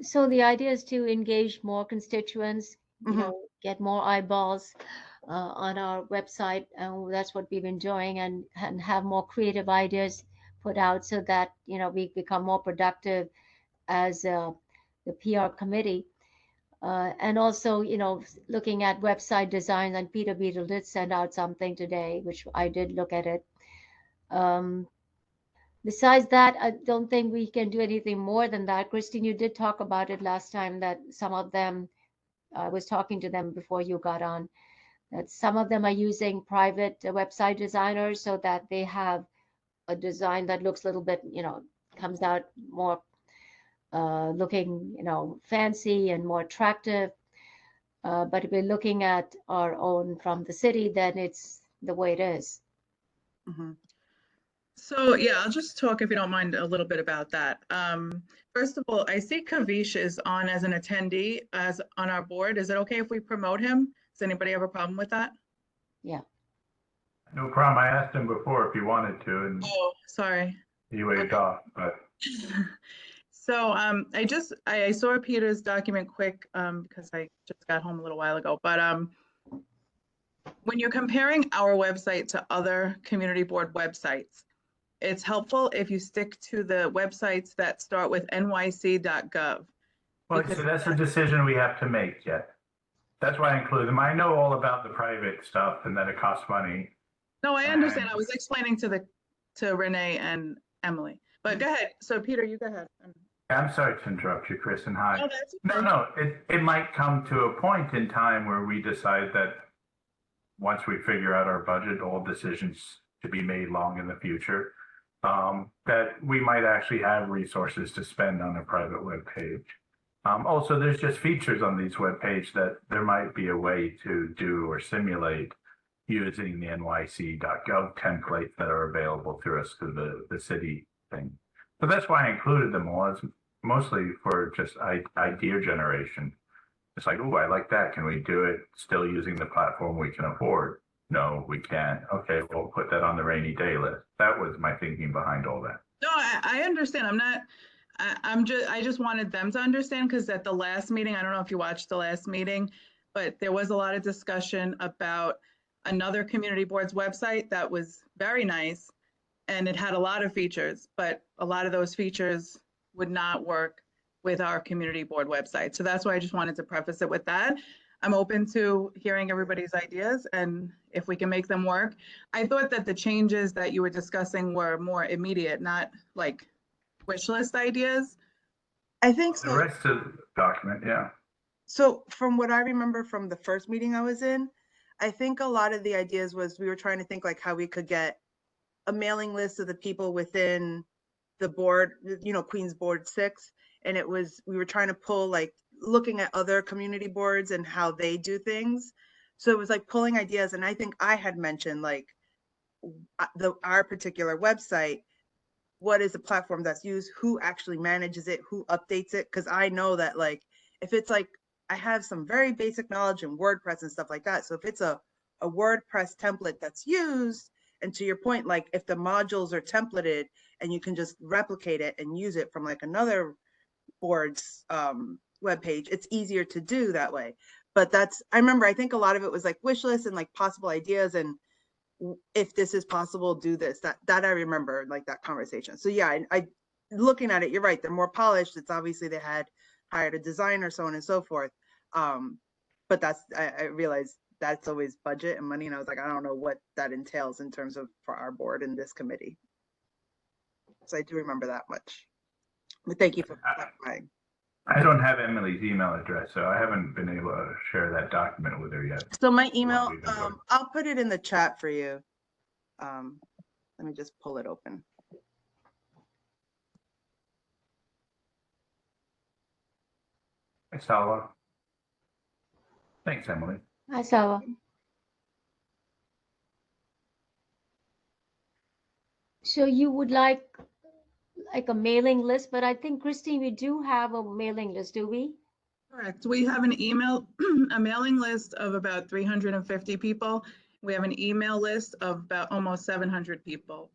So the idea is to engage more constituents, Mm-hmm. get more eyeballs on our website, and that's what we've been doing, and have more creative ideas put out so that we become more productive as the PR committee. And also, looking at website design, and Peter Beadle did send out something today, which I did look at it. Um, Besides that, I don't think we can do anything more than that. Christine, you did talk about it last time that some of them, I was talking to them before you got on, that some of them are using private website designers so that they have a design that looks a little bit, comes out more looking, fancy and more attractive. But if we're looking at our own from the city, then it's the way it is. Mm-hmm. So yeah, I'll just talk, if you don't mind, a little bit about that. First of all, I see Kavish is on as an attendee as on our board. Is it okay if we promote him? Does anybody have a problem with that? Yeah. No problem. I asked him before if he wanted to, and Oh, sorry. he waved off, but So I saw Peter's document quick because I just got home a little while ago. But when you're comparing our website to other community board websites, it's helpful if you stick to the websites that start with nyc.gov. well, Because so that's a decision we have to make yet. That's why I include them. I know all about the private stuff and that it costs money. no, I understand. I was explaining to Renee and Emily. But go ahead. So Peter, you go ahead. I'm sorry to interrupt you, Chris, and hi. Oh, that's okay. No, it might come to a point in time where we decide that once we figure out our budget, all decisions to be made long in the future, that we might actually have resources to spend on a private web page. Also, there's just features on these web pages that there might be a way to do or simulate using the nyc.gov templates that are available through us through the city thing. So that's why I included them all. It's mostly for just idea generation. It's like, oh, I like that. Can we do it still using the platform we can afford? No, we can't. Okay, we'll put that on the rainy day list. That was my thinking behind all that. No, I understand. I just wanted them to understand, because at the last meeting, I don't know if you watched the last meeting, but there was a lot of discussion about another community board's website that was very nice, and it had a lot of features, but a lot of those features would not work with our community board website. So that's why I just wanted to preface it with that. I'm open to hearing everybody's ideas, and if we can make them work. I thought that the changes that you were discussing were more immediate, not like wish list ideas. I think The so. rest of the document, yeah. So from what I remember from the first meeting I was in, I think a lot of the ideas was we were trying to think like how we could get a mailing list of the people within the board, Queens Board 6. And we were trying to pull like looking at other community boards and how they do things. So it was like pulling ideas. And I think I had mentioned like our particular website, what is the platform that's used, who actually manages it, who updates it. Cause I know that like, if it's like, I have some very basic knowledge in WordPress and stuff like that. So if it's a WordPress template that's used, and to your point, like if the modules are templated and you can just replicate it and use it from like another board's webpage, it's easier to do that way. But I remember, I think a lot of it was like wish lists and like possible ideas, and if this is possible, do this. That I remember, like that conversation. So yeah, I looking at it, you're right. They're more polished. It's obviously they had hired a designer, so on and so forth. But I realized that's always budget and money, and I was like, I don't know what that entails in terms of for our board and this committee. So I do remember that much. But thank you for clarifying. I don't have Emily's email address, so I haven't been able to share that document with her yet. So my email, I'll put it in the chat for you. Let me just pull it open. Hi, Salwa. Thanks, Emily. Hi, Salwa. So you would like a mailing list, but I think, Christine, we do have a mailing list, do we? Correct. We have an email, a mailing list of about 350 people. We have an email list of about almost 700 people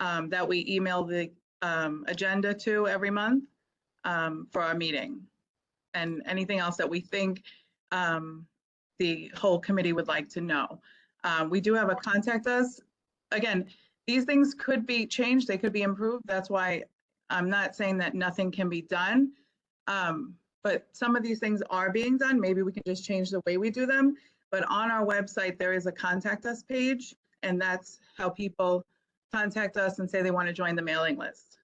that we email the agenda to every month for our meeting. and anything else that we think the whole committee would like to know. We do have a contact us. Again, these things could be changed, they could be improved. That's why I'm not saying that nothing can be done. But some of these things are being done. Maybe we can just change the way we do them. But on our website, there is a contact us page, and that's how people contact us and say they want to join the mailing list.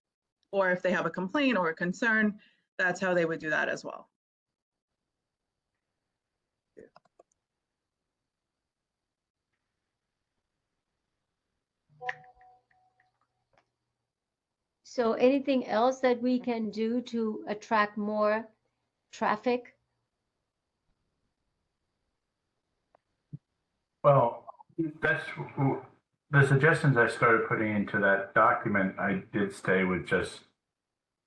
Or if they have a complaint or a concern, that's how they would do that as well. So anything else that we can do to attract more traffic? Well, that's the suggestions I started putting into that document. I did stay with just,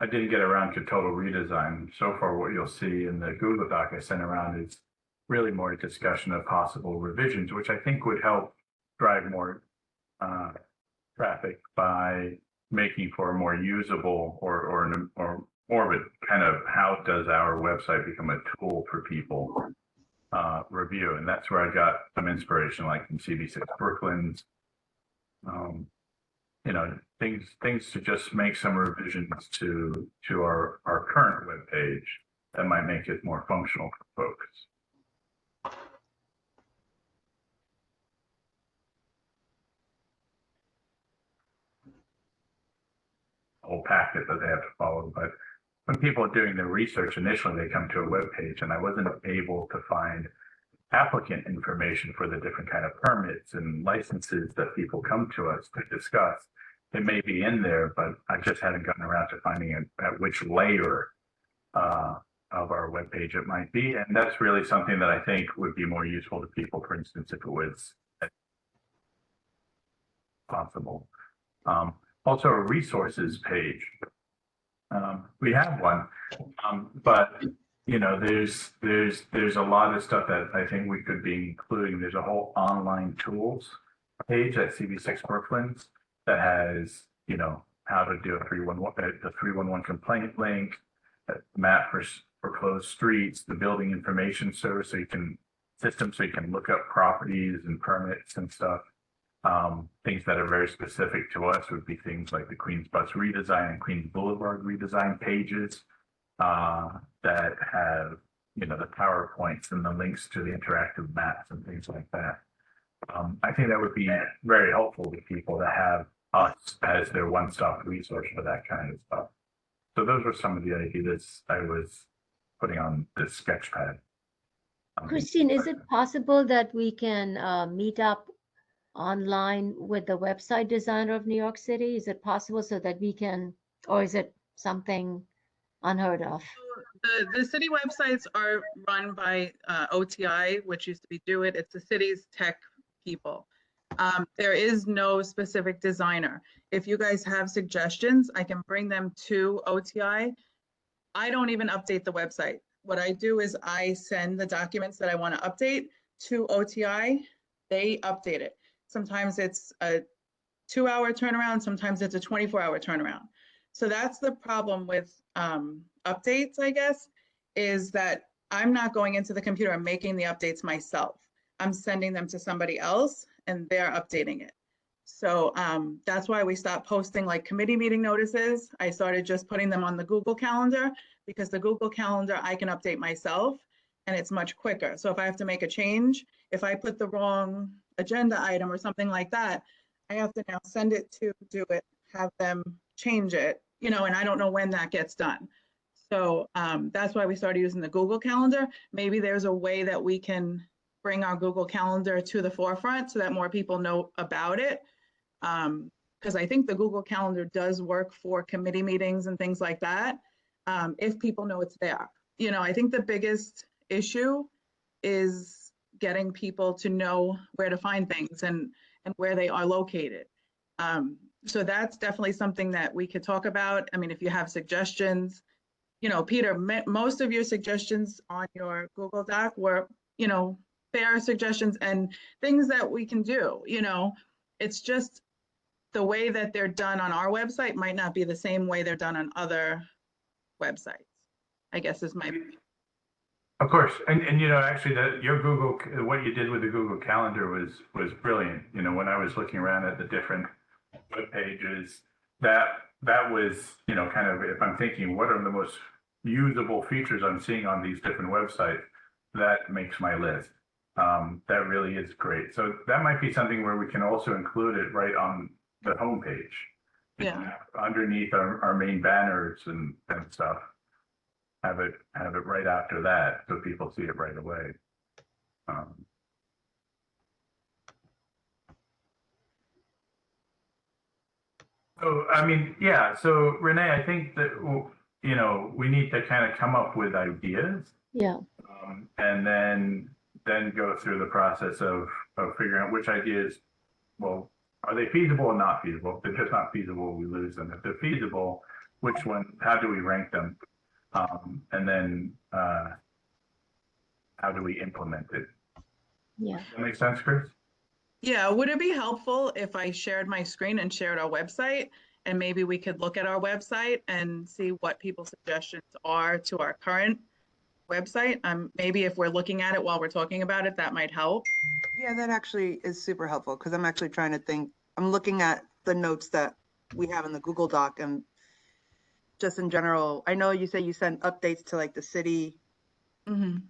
I didn't get around to total redesign. So far, what you'll see in the Google Doc I sent around is really more a discussion of possible revisions, which I think would help drive more traffic by making for a more usable or more of a kind of how does our website become a tool for people review. And that's where I got some inspiration, like from CV6 Brooklyn's, you know, things to just make some revisions to our current web page that might make it more functional for folks. Whole packet that they have to follow, but when people are doing their research initially, they come to a web page, and I wasn't able to find applicant information for the different kind of permits and licenses that people come to us to discuss. It may be in there, but I just hadn't gotten around to finding it at which layer of our webpage it might be. And that's really something that I think would be more useful to people, for instance, if it was possible. Also a resources page. We have one, but you know, there's a lot of stuff that I think we could be including. There's a whole online tools page at CV6 Brooklyn's that has, you know, how to do a 311, the 311 complaint link, a map for closed streets, the building information service, so you can look up properties and permits and stuff. Things that are very specific to us would be things like the Queens Bus redesign and Queens Boulevard redesign pages that have, you know, the PowerPoints and the links to the interactive maps and things like that. I think that would be very helpful to people to have us as their one-stop resource for that kind of stuff. So those were some of the ideas I was putting on this sketch pad. Christine, is it possible that we can meet up online with the website designer of New York City? Is it possible so that we can, or is it something unheard of? The city websites are run by OTI, which used to be Do It. It's the city's tech people. There is no specific designer. If you guys have suggestions, I can bring them to OTI. I don't even update the website. What I do is I send the documents that I want to update to OTI. They update it. Sometimes it's a 2-hour turnaround, sometimes it's a 24-hour turnaround. So that's the problem with updates, I guess, is that I'm not going into the computer and making the updates myself. I'm sending them to somebody else and they're updating it. So that's why we stopped posting like committee meeting notices. I started just putting them on the Google Calendar, because the Google Calendar I can update myself and it's much quicker. So if I have to make a change, if I put the wrong agenda item or something like that, I have to now send it to Do It, have them change it, you know, and I don't know when that gets done. So that's why we started using the Google Calendar. Maybe there's a way that we can bring our Google Calendar to the forefront so that more people know about it. Because I think the Google Calendar does work for committee meetings and things like that, if people know it's there. You know, I think the biggest issue is getting people to know where to find things and where they are located. So that's definitely something that we could talk about. I mean, if you have suggestions, you know, Peter, most of your suggestions on your Google Doc were, you know, fair suggestions and things that we can do. You know, it's just the way that they're done on our website might not be the same way they're done on other websites, I guess is my. Of course, and actually, your Google, what you did with the Google Calendar was brilliant. When I was looking around at the different web pages, that was kind of, if I'm thinking, what are the most usable features I'm seeing on these different websites, that makes my list. That really is great. So that might be something where we can also include it right on the homepage. Yeah. Underneath our main banners and stuff. Have it right after that so people see it right away. So I mean, yeah. So Renee, I think that we need to kind of come up with ideas, Yeah. and then go through the process of figuring out which ideas. Well, are they feasible or not feasible? If they're just not feasible, we lose them. If they're feasible, which one? How do we rank them? And then how do we implement it? Yeah. Does that make sense, Chris? Yeah, would it be helpful if I shared my screen and shared our website? And maybe we could look at our website and see what people's suggestions are to our current website. Maybe if we're looking at it while we're talking about it, that might help. Yeah, that actually is super helpful because I'm actually trying to think, I'm looking at the notes that we have in the Google Doc and just in general, I know you say you send updates to like the city, Mhm.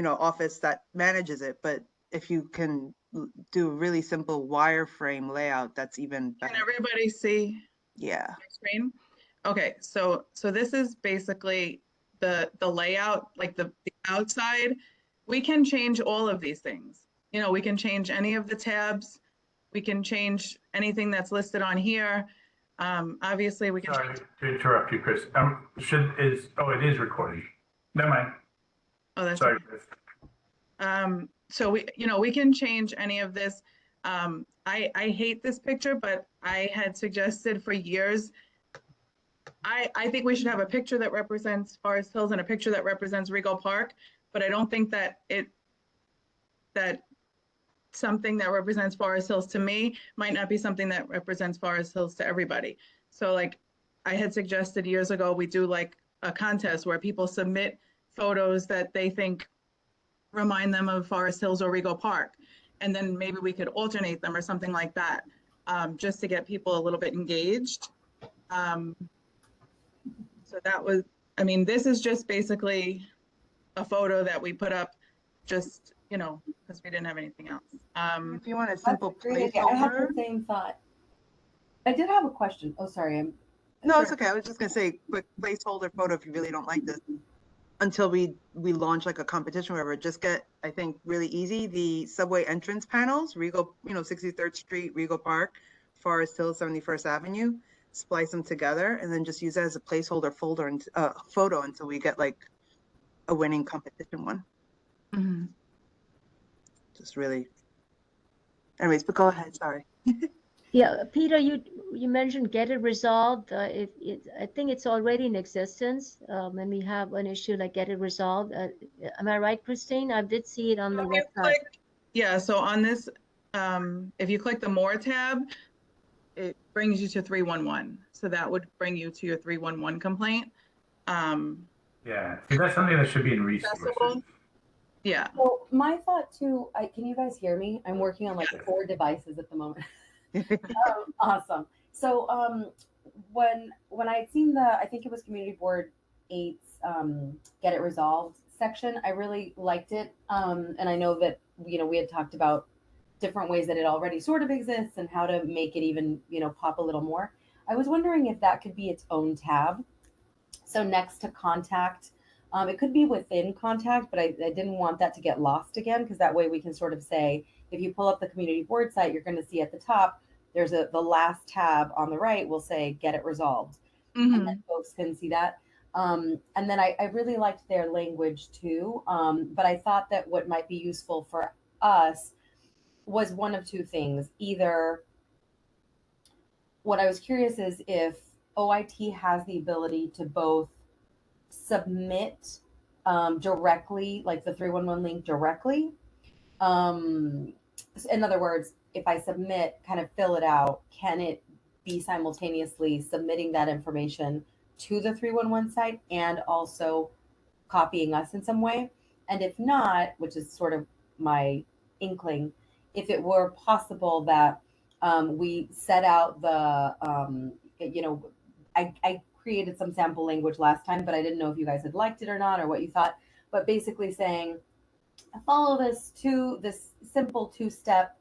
office that manages it, but if you can do a really simple wireframe layout, that's even Can better. everybody see Yeah. my screen? Okay, so this is basically the layout, like the outside. We can change all of these things. We can change any of the tabs. We can change anything that's listed on here. Obviously, we can Sorry change. to interrupt you, Chris. It is recording. Never mind. Oh, that's Sorry, okay. Chris. So we can change any of this. I hate this picture, but I had suggested for years. I think we should have a picture that represents Forest Hills and a picture that represents Rego Park, but I don't think that something that represents Forest Hills to me might not be something that represents Forest Hills to everybody. So like I had suggested years ago, we do like a contest where people submit photos that they think remind them of Forest Hills or Rego Park. And then maybe we could alternate them or something like that, just to get people a little bit engaged. So that was, this is just basically a photo that we put up just, because we didn't have anything else. If you want a simple That's a great idea. I had placeholder. the same thought. I did have a question. Oh, sorry. No, it's okay. I was just gonna say quick placeholder photo if you really don't like this. Until we launch like a competition or whatever, just get, I think, really easy, the subway entrance panels, Rego, 63rd Street, Rego Park, Forest Hill, 71st Avenue, splice them together and then just use that as a placeholder folder and photo until we get like a winning competition one. Mhm. Just really. Anyways, but go ahead. Sorry. Yeah, Peter, you mentioned Get It Resolved. I think it's already in existence. When we have an issue like Get It Resolved, am I right, Christine? I did see it on the website. Yeah, so on this, if you click the More tab, it brings you to 311. So that would bring you to your 311 complaint. Yeah, see, that's something that should be in resources. Accessible. Yeah. So my thought too, can you guys hear me? I'm working on like 4 devices at the moment. Awesome. So when I had seen I think it was Community Board 8's Get It Resolved section, I really liked it. And I know that, we had talked about different ways that it already sort of exists and how to make it even, pop a little more. I was wondering if that could be its own tab. So next to contact, it could be within contact, but I didn't want that to get lost again, because that way we can sort of say, if you pull up the community board site, you're going to see at the top, there's the last tab on the right will say Get It Resolved. Mm-hmm. And then folks can see that. And then I really liked their language too. But I thought that what might be useful for us was one of two things. Either, what I was curious is if OIT has the ability to both submit directly, like the 311 link directly. In other words, if I submit, kind of fill it out, can it be simultaneously submitting that information to the 311 site and also copying us in some way. And if not, which is sort of my inkling, if it were possible that we set out the, I created some sample language last time, but I didn't know if you guys had liked it or not or what you thought. But basically saying, follow this simple two-step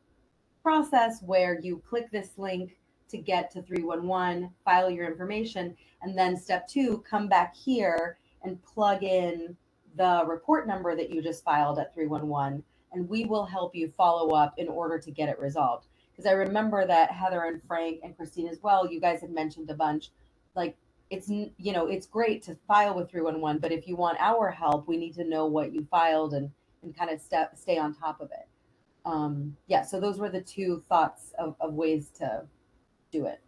process where you click this link to get to 311, file your information, and then step 2, come back here and plug in the report number that you just filed at 311, and we will help you follow up in order to get it resolved. Because I remember that Heather and Frank and Christine as well, you guys had mentioned a bunch, like, it's great to file with 311, but if you want our help, we need to know what you filed and kind of stay on top of it. Yeah, so those were the two thoughts of ways to do it.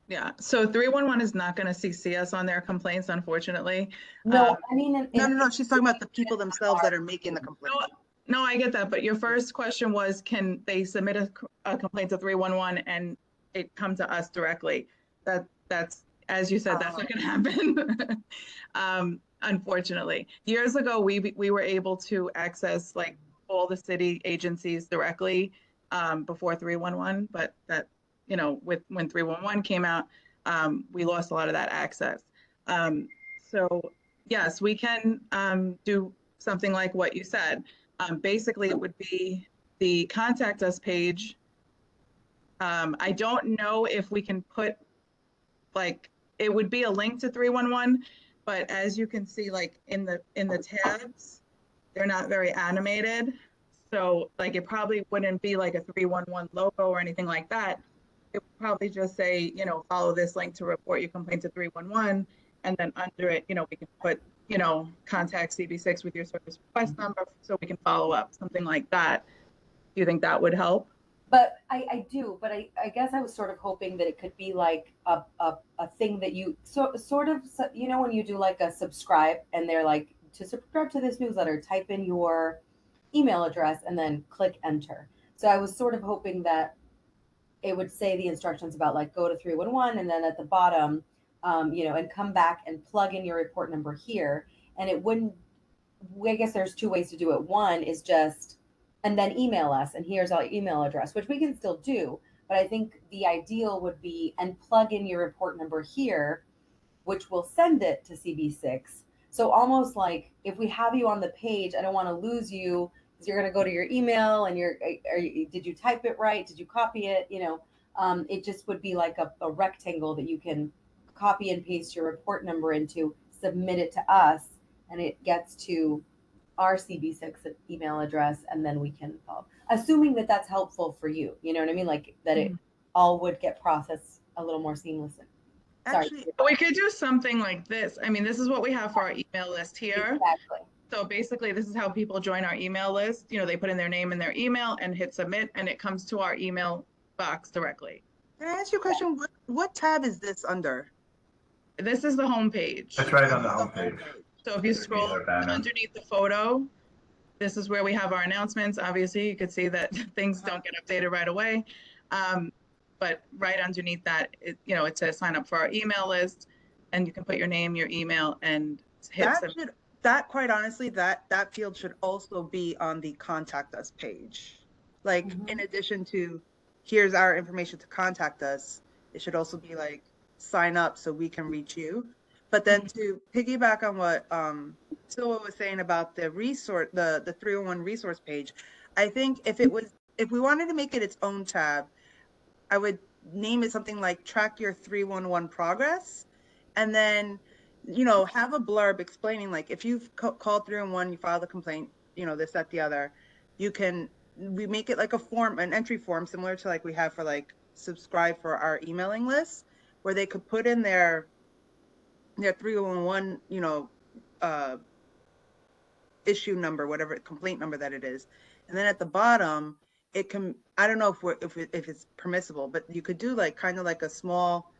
Yeah, so 311 is not going to CC us on their complaints, unfortunately. No, I mean, No, she's talking about the people themselves that are making the complaint. No, I get that, but your first question was, can they submit a complaint to 311 and it come to us directly? That's, as you said, that's not going to happen. Unfortunately, years ago, we were able to access like all the city agencies directly before 311, but that, when 311 came out, we lost a lot of that access. So yes, we can do something like what you said. Basically, it would be the contact us page. I don't know if we can put, like, it would be a link to 311, but as you can see, like in the tabs, they're not very animated. So like, it probably wouldn't be like a 311 logo or anything like that. It would probably just say, follow this link to report your complaint to 311. And then under it, we can put, contact CB6 with your service request number so we can follow up, something like that. Do you think that would help? But I do, but I guess I was sort of hoping that it could be like a thing that you sort of, when you do like a subscribe and they're like, to subscribe to this newsletter, type in your email address and then click enter. So I was sort of hoping that it would say the instructions about like go to 311 and then at the bottom, and come back and plug in your report number here. And it wouldn't, I guess there's two ways to do it. One is just, and then email us and here's our email address, which we can still do. But I think the ideal would be, and plug in your report number here, which will send it to CB6. So almost like if we have you on the page, I don't want to lose you because you're going to go to your email and did you type it right? Did you copy it? It just would be like a rectangle that you can copy and paste your report number into, submit it to us, and it gets to our CB6 email address, and then we can follow. Assuming that that's helpful for you, you know what I mean? Like that it all would get processed a little more seamlessly. Actually, we could do something like this. I mean, this is what we have for our email list here. Exactly. So basically, this is how people join our email list. They put in their name and their email and hit submit, and it comes to our email box directly. Can I ask you a question? What tab is this under? This is the home page. That's right on the homepage. So if you scroll underneath the photo, this is where we have our announcements. Obviously, you could see that things don't get updated right away. But right underneath that, it says sign up for our email list, and you can put your name, your email, and hit submit. That quite honestly, that field should also be on the contact us page. Like in addition to here's our information to contact us, it should also be like sign up so we can reach you. But then to piggyback on what Silva was saying about the resource, the 301 resource page, I think if we wanted to make it its own tab, I would name it something like track your 311 progress, and then have a blurb explaining, like, if you've called 311, you filed a complaint, this, that, the other, we make it like a form, an entry form similar to like we have for like subscribe for our emailing list, where they could put in their 311, issue number, whatever complaint number that it is. And then at the bottom, it can, I don't know if it's permissible, but you could do like kind of like a small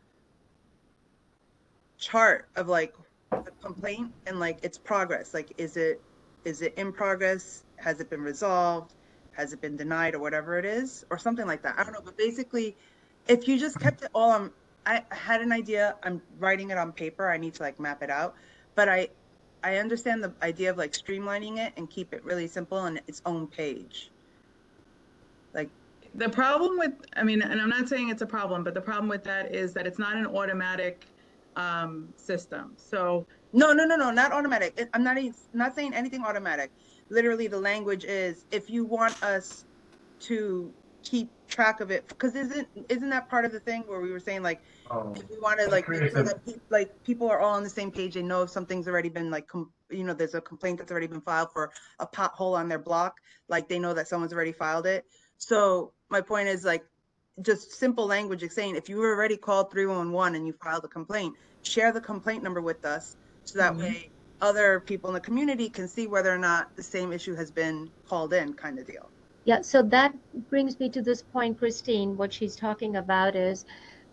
chart of like the complaint and like its progress. Like, is it in progress? Has it been resolved? Has it been denied, or whatever it is, or something like that? I don't know. But basically, if you just kept it all on, I had an idea. I'm writing it on paper. I need to like map it out. But I understand the idea of like streamlining it and keep it really simple on its own page. Like, The problem with, I mean, and I'm not saying it's a problem, but the problem with that is that it's not an automatic system. So no, not automatic. I'm not saying anything automatic. Literally, the language is if you want us to keep track of it, because isn't that part of the thing where we were saying like Oh, if we want to that like make creates sure a- that people are all on the same page, they know if something's already been like there's a complaint that's already been filed for a pothole on their block, like they know that someone's already filed it. So my point is like just simple language is saying if you already called 311 and you filed a complaint, share the complaint number with us so that Mhm. way other people in the community can see whether or not the same issue has been called in, kind of deal. Yeah, so that brings me to this point, Christine. What she's talking about is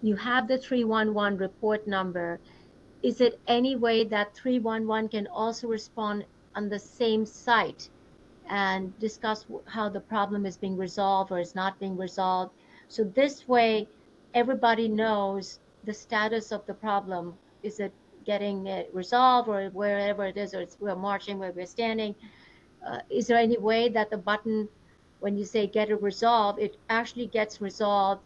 you have the 311 report number. Is it any way that 311 can also respond on the same site and discuss how the problem is being resolved or is not being resolved? So this way, everybody knows the status of the problem. Is it getting it resolved or wherever it is, or we're marching where we're standing? Is there any way that the button, when you say get it resolved, it actually gets resolved,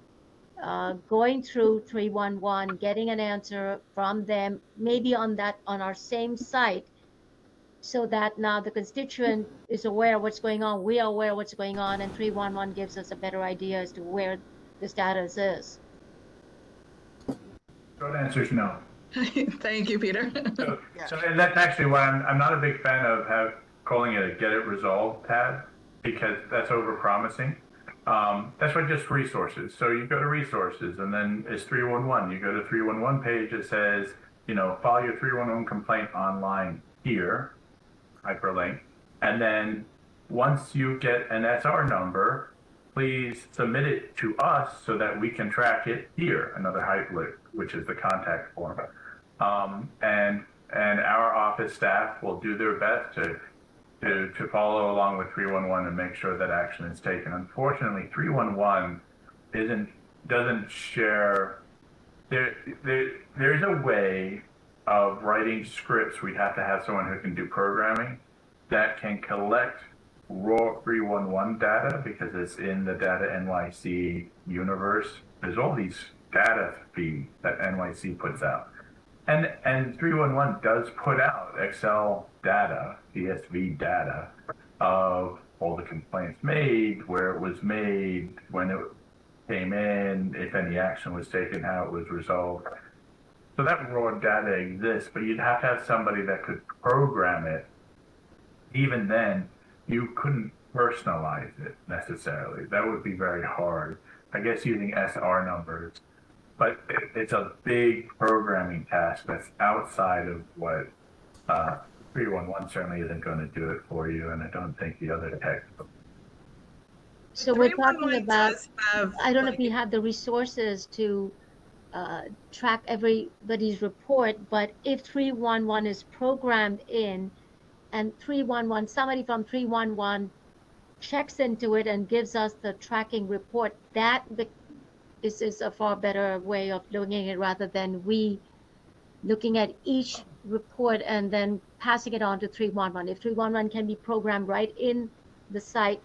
going through 311, getting an answer from them, maybe on our same site, so that now the constituent is aware of what's going on, we are aware of what's going on, and 311 gives us a better idea as to where the status is. Short answer is no. Thank you, Peter. So, Yeah. so and that's actually why I'm not a big fan of calling it a get it resolved tab, because that's overpromising. That's why just resources. So you go to resources and then it's 311. You go to 311 page, it says, file your 311 complaint online here, hyperlink. And then once you get an SR number, please submit it to us so that we can track it here, another hyperlink, which is the contact form. And our office staff will do their best to follow along with 311 and make sure that action is taken. Unfortunately, 311 doesn't share. There's a way of writing scripts. We have to have someone who can do programming that can collect raw 311 data because it's in the Data NYC universe. There's all these data feeds that NYC puts out. And 311 does put out Excel data, CSV data of all the complaints made, where it was made, when it came in, if any action was taken, how it was resolved. So that raw data exists, but you'd have to have somebody that could program it. Even then, you couldn't personalize it necessarily. That would be very hard. I guess using SR numbers. But it's a big programming task that's outside of what 311 certainly isn't going to do it for you, and I don't think the other tech. So we're talking 311 about, does have, I don't know if like, we have the resources to track everybody's report, but if 311 is programmed in and 311, somebody from 311 checks into it and gives us the tracking report, that is a far better way of looking at it rather than we looking at each report and then passing it on to 311. If 311 can be programmed right in the site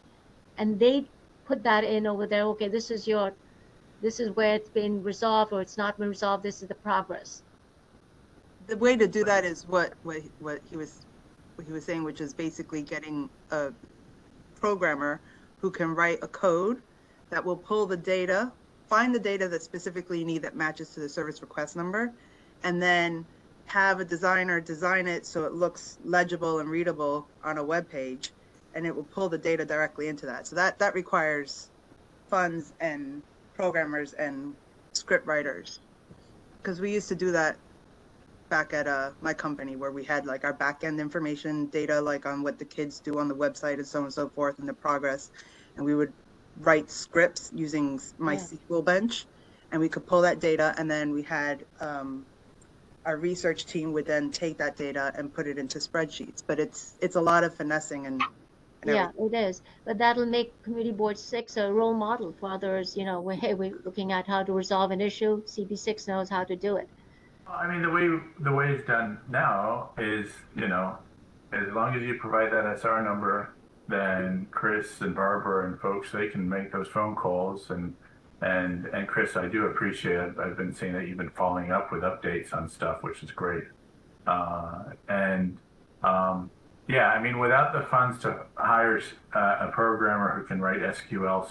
and they put that in over there, okay, this is where it's been resolved or it's not been resolved, this is the progress. The way to do that is what he was saying, which is basically getting a programmer who can write a code that will pull the data, find the data that specifically you need that matches to the service request number, and then have a designer design it so it looks legible and readable on a web page, and it will pull the data directly into that. So that requires funds and programmers and script writers, because we used to do that back at my company, where we had like our back end information data, like on what the kids do on the website and so on and so forth, and the progress, and we would write scripts using MySQL bench, and we could pull that data, and then we had our research team would then take that data and put it into spreadsheets. But it's a lot of finessing and yeah, it is. But that'll make Community Board 6 a role model for others. Hey, we're looking at how to resolve an issue. CB6 knows how to do it. I mean, the way it's done now is, as long as you provide that SR number, then Chris and Barbara and folks, they can make those phone calls. And Chris, I do appreciate it. I've been seeing that you've been following up with updates on stuff, which is great. And yeah, I mean, without the funds to hire a programmer who can write SQL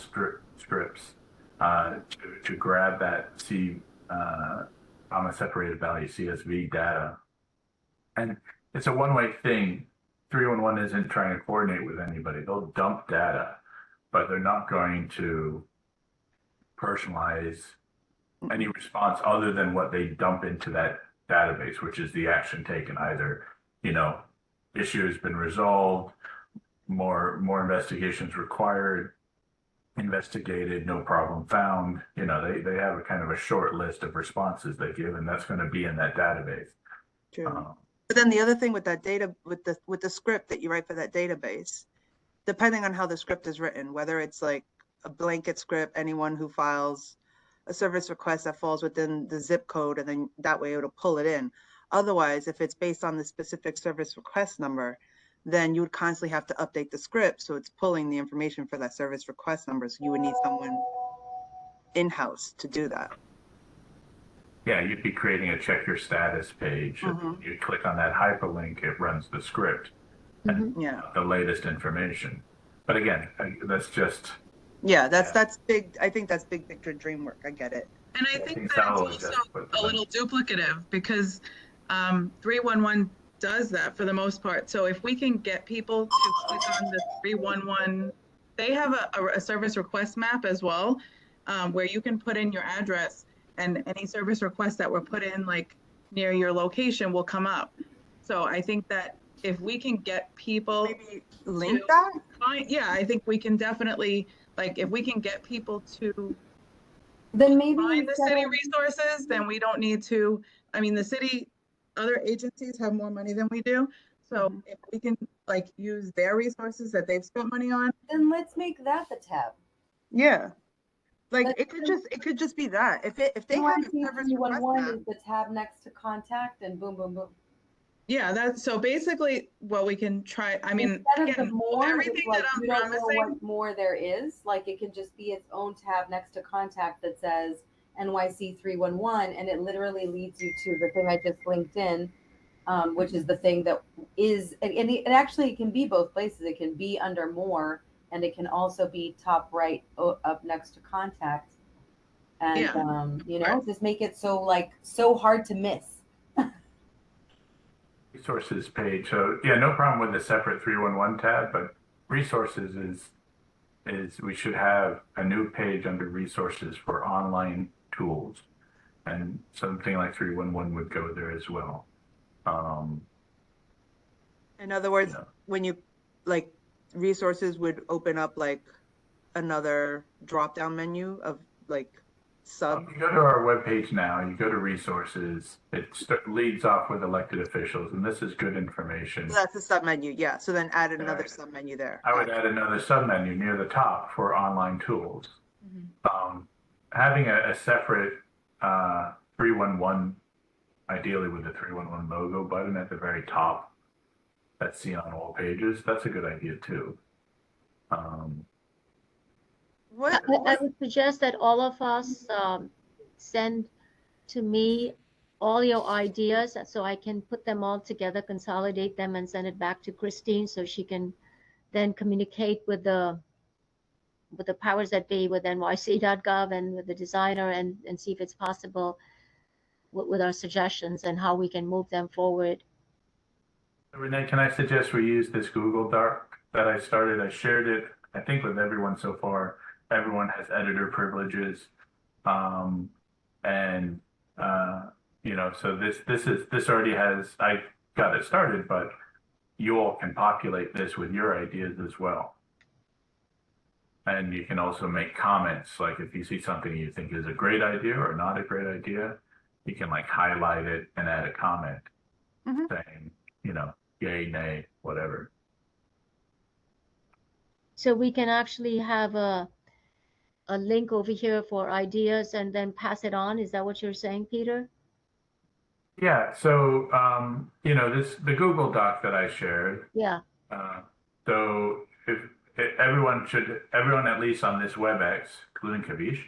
scripts to grab that comma separated value CSV data, and it's a one-way thing. 311 isn't trying to coordinate with anybody. They'll dump data, but they're not going to personalize any response other than what they dump into that database, which is the action taken. Either, issue has been resolved, more investigations required, investigated, no problem found. They have a kind of a short list of responses they give, and that's going to be in that database. True. But then the other thing with that data, with the script that you write for that database, depending on how the script is written, whether it's like a blanket script, anyone who files a service request that falls within the zip code, and then that way it'll pull it in. Otherwise, if it's based on the specific service request number, then you would constantly have to update the script so it's pulling the information for that service request number. So you would need someone in-house to do that. Yeah, you'd be creating a check your status page. You click on that hyperlink, it runs the script and the latest information. But again, that's just that's big. I think that's big picture dream work. I get it. And I think that's also a little duplicative because 311 does that for the most part. So if we can get people to click on the 311, they have a service request map as well, where you can put in your address, and any service requests that were put in like near your location will come up. So I think that if we can get people maybe link that, I think we can definitely, like, if we can get people to then maybe find the city resources, then we don't need to. I mean, the city, other agencies have more money than we do. So if we can like use their resources that they've spent money on, then let's make that the tab. Yeah. Like it could just be that. If they have a service request map, is the tab next to contact, and boom, boom, boom. Yeah, that's so basically what we can try. I mean, again, everything that I'm promising. What more there is, like it can just be its own tab next to contact that says NYC 311, and it literally leads you to the thing I just linked in, which is the thing that is, and it actually can be both places. It can be under more, and it can also be top right up next to contact, and just make it so hard to miss. Resources page. So yeah, no problem with the separate 311 tab, but resources is we should have a new page under resources for online tools, and something like 311 would go there as well. In other words, when you like resources would open up like another drop down menu of like sub. You go to our webpage now, you go to resources, it leads off with elected officials, and this is good information. So that's the sub menu, yeah. So then add another sub menu there. I would add another sub menu near the top for online tools. Having a separate 311, ideally with the 311 logo button at the very top, that's seen on all pages, that's a good idea too. I would suggest that all of us send to me all your ideas so I can put them all together, consolidate them, and send it back to Christine so she can then communicate with the powers that be, with nyc.gov and with the designer, and see if it's possible with our suggestions and how we can move them forward. Renee, can I suggest we use this Google Doc that I started? I shared it, I think, with everyone so far. Everyone has editor privileges, so this already has. I got it started, but you all can populate this with your ideas as well, and you can also make comments. Like if you see something you think is a great idea or not a great idea, you can like highlight it and add a comment saying, yay, nay, whatever. So we can actually have a link over here for ideas and then pass it on. Is that what you're saying, Peter? Yeah, so the Google Doc that I shared. Yeah. So if everyone at least on this WebEx, including Kavish,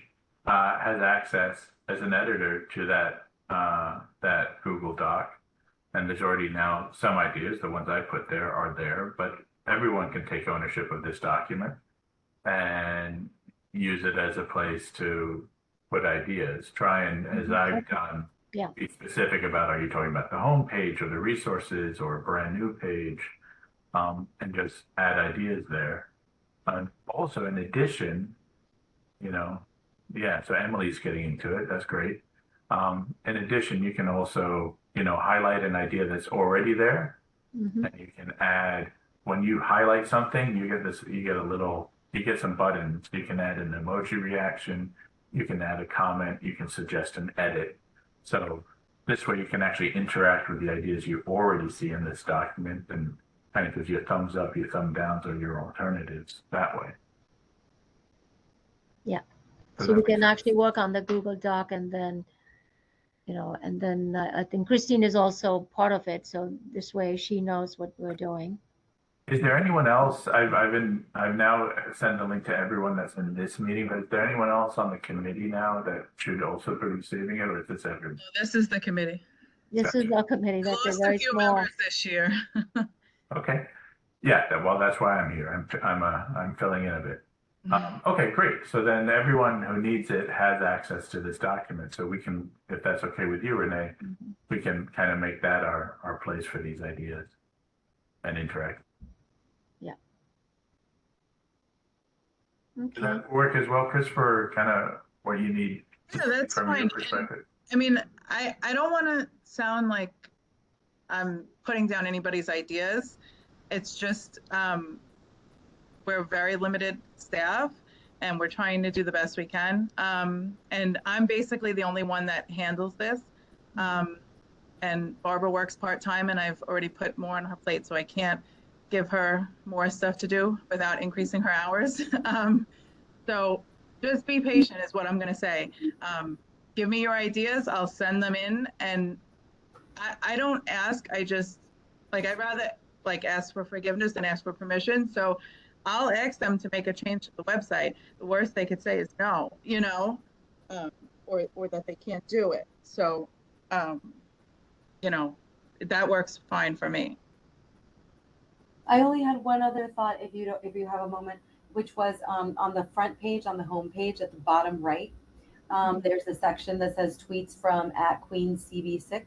has access as an editor to that Google Doc, and there's already now some ideas. The ones I put there are there, but everyone can take ownership of this document and use it as a place to put ideas. Try and, as I've done, Yeah. be specific about, are you talking about the home page or the resources or a brand new page? And just add ideas there. Also, in addition, yeah, so Emily's getting into it. That's great. In addition, you can also, highlight an idea that's already there, Mhm. and you can add, when you highlight something, you get some buttons. You can add an emoji reaction, you can add a comment, you can suggest an edit. So this way you can actually interact with the ideas you already see in this document and kind of gives you a thumbs up, your thumb downs, or your alternatives that way. Yeah. Does So that we make can sense? actually work on the Google Doc and then, I think Christine is also part of it. So this way she knows what we're doing. Is there anyone else? I've now sent the link to everyone that's in this meeting, but is there anyone else on the committee now that should also be receiving it, or is this everyone? This is the committee. This is our committee. That's a Lost a very few small. members this year. Okay. Yeah, well, that's why I'm here. I'm filling in a bit. Okay, great. So then everyone who needs it has access to this document. So we can, if that's okay with you, Renee, we can kind of make that our place for these ideas and interact. Does Okay. that work as well, Chris, for kind of what you need Yeah, that's from fine. your perspective? I mean, I don't want to sound like I'm putting down anybody's ideas. It's just we're very limited staff and we're trying to do the best we can. And I'm basically the only one that handles this. And Barbara works part-time and I've already put more on her plate, so I can't give her more stuff to do without increasing her hours. So just be patient is what I'm going to say. Give me your ideas, I'll send them in, and I don't ask, I just, I'd rather ask for forgiveness than ask for permission. So I'll ask them to make a change to the website. The worst they could say is no, or that they can't do it. So, that works fine for me. I only had one other thought, if you have a moment, which was on the front page, on the home page at the bottom right. There's a section that says tweets from @QueenCB6.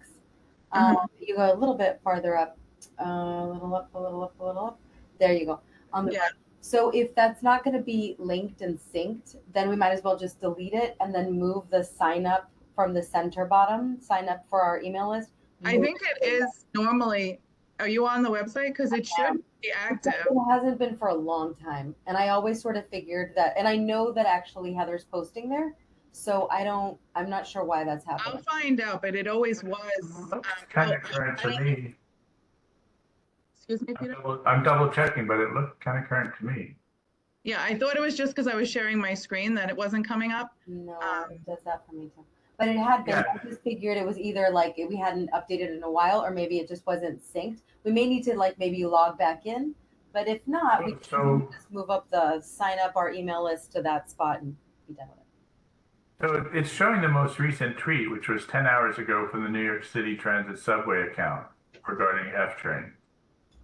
You go a little bit farther up, a little up, a little up, a little up. There you go. On the right. So if that's not going to be linked and synced, then we might as well just delete it and then move the sign up from the center bottom, sign up for our email list. I think it is normally. Are you on the website? Because it should be active. It hasn't been for a long time. And I always sort of figured that, and I know that actually Heather's posting there. So I'm not sure why that's happening. I'll find out, but it always was. Looks kind of current to me. Excuse me, Peter? I'm double checking, but it looked kind of current to me. Yeah, I thought it was just because I was sharing my screen that it wasn't coming up. No, it does that for me too. But it had been. Yeah. I just figured it was either like we hadn't updated in a while, or maybe it just wasn't synced. We may need to maybe log back in, but if not, we can just move up the sign up our email list to that spot and be done with it. So it's showing the most recent tweet, which was 10 hours ago from the New York City Transit subway account regarding F train.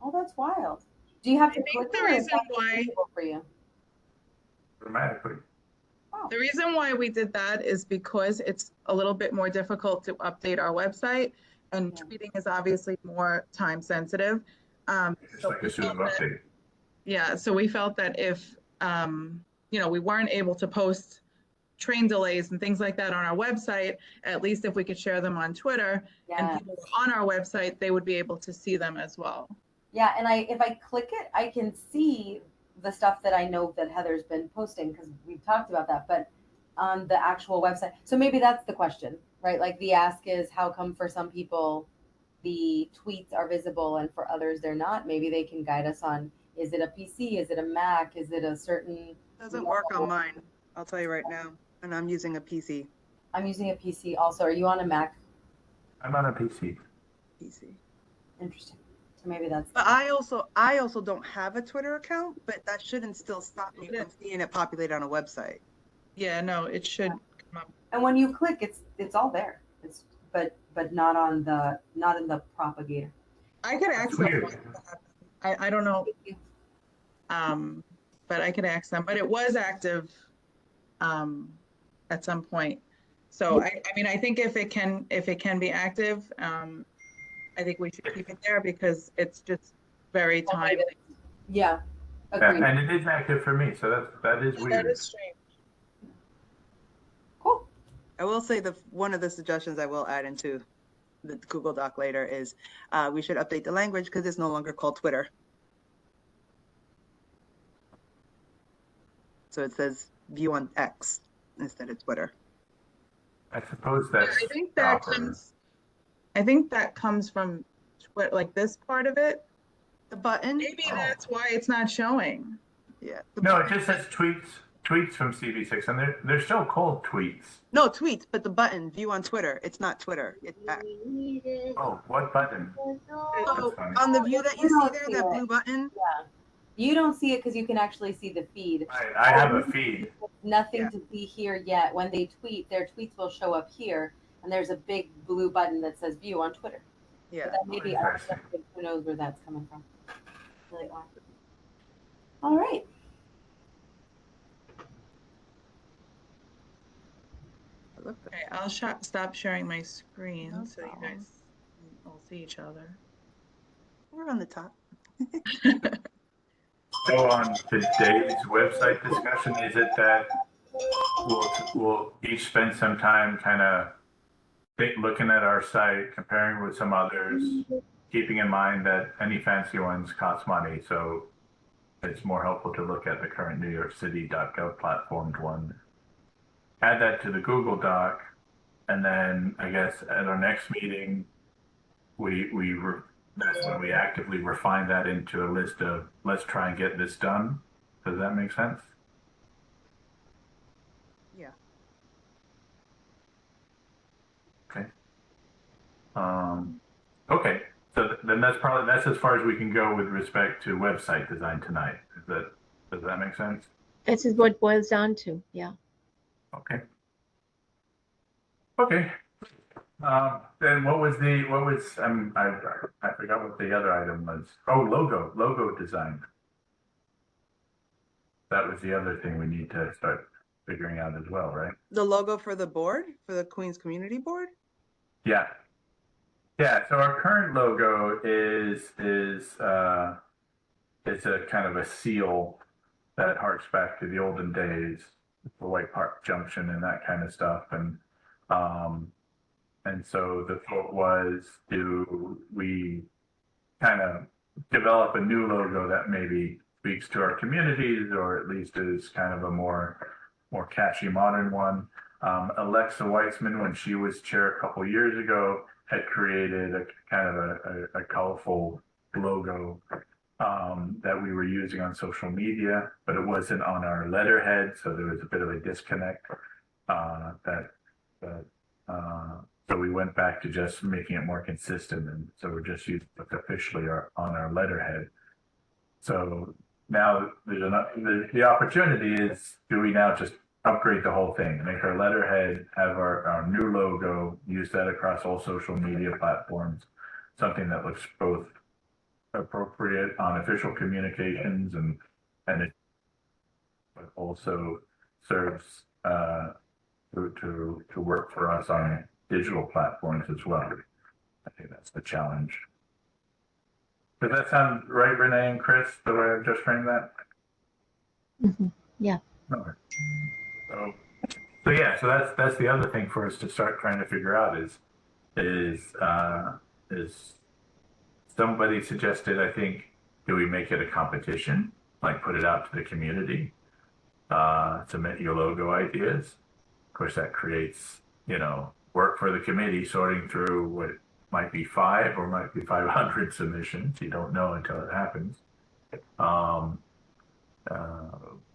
Oh, that's wild. Do you have to click the it, or is reason that why visible for you? Dramatically. the reason why we did that is because it's a little bit more difficult to update our website, and tweeting is obviously more time sensitive. It's like a Zoom update. Yeah, so we felt that if we weren't able to post train delays and things like that on our website, at least if we could share them on Twitter and people on our website, they would be able to see them as well. Yeah, and if I click it, I can see the stuff that I know that Heather's been posting, because we've talked about that, but on the actual website. So maybe that's the question, right? Like the ask is, how come for some people the tweets are visible and for others they're not? Maybe they can guide us on, is it a PC? Is it a Mac? Is it a certain... Doesn't work on mine. I'll tell you right now. And I'm using a PC. I'm using a PC also. Are you on a Mac? I'm on a PC. PC. Interesting. So maybe that's. But I also don't have a Twitter account, but that shouldn't still stop me from seeing it populate on a website. Yeah, no, it should come up. And when you click, it's all there. It's but not on the not in the propagator. I could ask them. Weird. I don't know, but I could ask them, but it was active at some point. So I mean, I think if it can be active, I think we should keep it there because it's just very timely. Yeah. Yeah, Agreed. and it is active for me, so that is That weird. is strange. Cool. I will say one of the suggestions I will add into the Google Doc later is we should update the language because it's no longer called Twitter. So it says view on X instead of Twitter. I suppose that's I think that proper. comes from Twitter, like this part of it. The button? Maybe Oh. that's why it's not showing. Yeah. No, it just says tweets from CB6, and they're still called tweets. No, tweets, but the button, view on Twitter. It's not Twitter. It's X. Oh, what button? So funny. on the view that you see there, that Yeah. blue button, You don't see it because you can actually see the feed. Right, I have a feed. Nothing Yeah. to see here yet. When they tweet, their tweets will show up here, and there's a big blue button that says view on Twitter. yeah. But that may be Interesting. who knows where that's coming from. Really odd. All right. Okay, I'll stop sharing my screen No so you problem. guys will see each other. We're on the top. So on today's website discussion, is it that we'll each spend some time kind of looking at our site, comparing with some others, keeping in mind that any fancy ones cost money, so it's more helpful to look at the current New York City.gov platformed one. Add that to the Google Doc, and then I guess at our next meeting, that's when we actively refine that into a list of, let's try and get this done. Does that make sense? Yeah. Okay. Okay, so then that's as far as we can go with respect to website design tonight. Does that make sense? This is what it boils down to. Yeah. Okay. Okay. Then what was I forgot what the other item was. Oh, logo design. That was the other thing we need to start figuring out as well, right? The logo for the board, for the Queens Community Board? Yeah. Yeah, so our current logo is it's a kind of a seal that harks back to the olden days, the White Park Junction and that kind of stuff. And so the thought was, do we kind of develop a new logo that maybe speaks to our communities, or at least is kind of a more catchy modern one? Alexa Weitzman, when she was chair a couple years ago, had created a kind of a colorful logo that we were using on social media, but it wasn't on our letterhead, so there was a bit of a disconnect. So we went back to just making it more consistent, and so we're just using it officially on our letterhead. So now the opportunity is, do we now just upgrade the whole thing, make our letterhead, have our new logo, use that across all social media platforms, something that looks both appropriate on official communications and it but also serves to work for us on digital platforms as well. I think that's the challenge. Does that sound right, Renee and Chris, the way I've just framed that? Mhm. Yeah. Okay. So yeah, so that's the other thing for us to start trying to figure out is somebody suggested, I think, do we make it a competition, like put it out to the community, submit your logo ideas. Of course, that creates, work for the committee sorting through what might be 5 or might be 500 submissions. You don't know until it happens.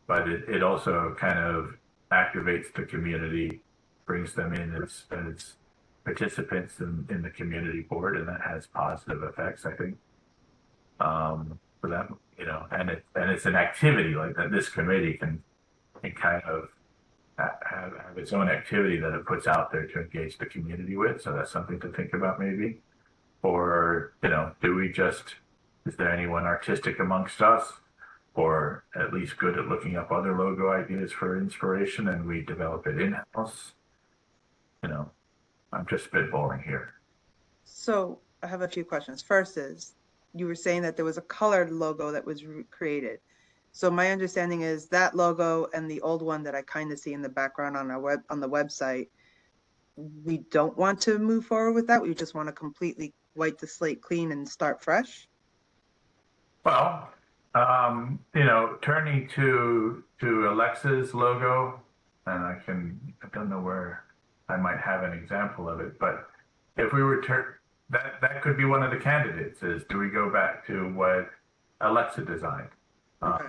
But it also kind of activates the community, brings them in as participants in the community board, and that has positive effects, I think. For them, and it's an activity like that. This committee can kind of have its own activity that it puts out there to engage the community with. So that's something to think about, maybe. Or do we just? Is there anyone artistic amongst us, or at least good at looking up other logo ideas for inspiration, and we develop it in-house? I'm just spitballing here. So I have a few questions. First is, you were saying that there was a colored logo that was created. So my understanding is that logo and the old one that I kind of see in the background on the website, we don't want to move forward with that. We just want to completely wipe the slate clean and start fresh. Well, turning to Alexa's logo, and I don't know where I might have an example of it, but if we were that could be one of the candidates. Is, do we go back to what Alexa designed? Okay.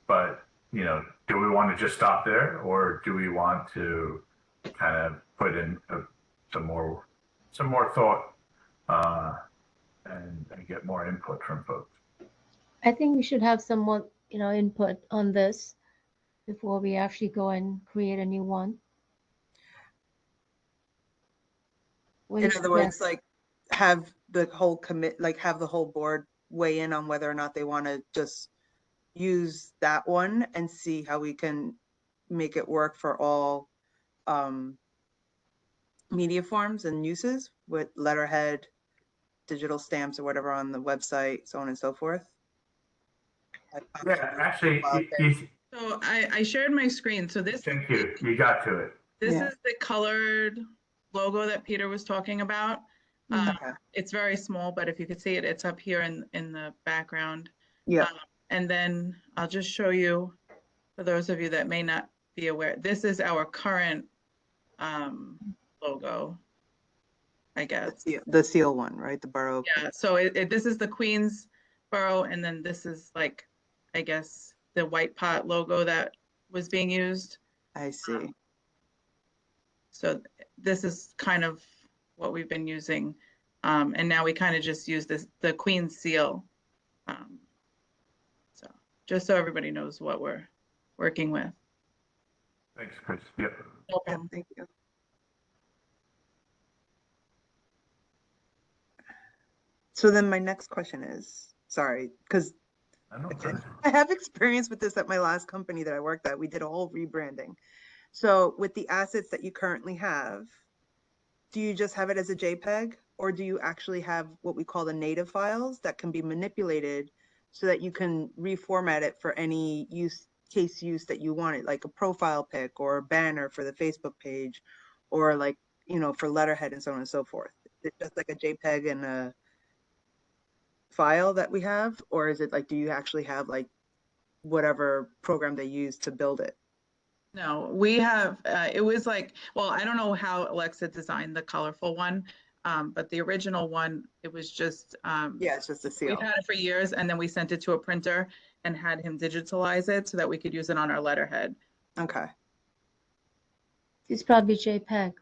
But do we want to just stop there, or do we want to kind of put in some more thought and get more input from folks? I think we should have some more, input on this before we actually go and create a new one. In other words, like have the whole have the whole board weigh in on whether or not they want to just use that one and see how we can make it work for all media forms and uses with letterhead, digital stamps, or whatever on the website, so on and so forth. Yeah, actually, So I shared my screen. So this. Thank you. You got to it. This is the colored logo that Peter was talking about. Okay. It's very small, but if you could see it, it's up here in the background. Yeah. And then I'll just show you, for those of you that may not be aware, this is our current logo, I guess. The seal one, right? The borough. Yeah, so this is the Queensboro, and then this is like, I guess, the White Pot logo that was being used. I see. So this is kind of what we've been using. And now we kind of just use the Queen seal. So just so everybody knows what we're working with. Thanks, Chris. Yep. No Yeah, problem. thank you. So then my next question is, sorry, because I have experience with this at my last company that I worked at. We did a whole rebranding. So with the assets that you currently have, do you just have it as a JPEG, or do you actually have what we call the native files that can be manipulated so that you can reformat it for any use that you want it, like a profile pic or a banner for the Facebook page, or like, for letterhead and so on and so forth? Is it just like a JPEG and a file that we have, or is it like, do you actually have like whatever program they use to build it? No, we have, it was like, well, I don't know how Alexa designed the colorful one, but the original one, it was just, Yeah, it's just a seal. we've had it for years, and then we sent it to a printer and had him digitalize it so that we could use it on our letterhead. Okay. It's probably JPEG.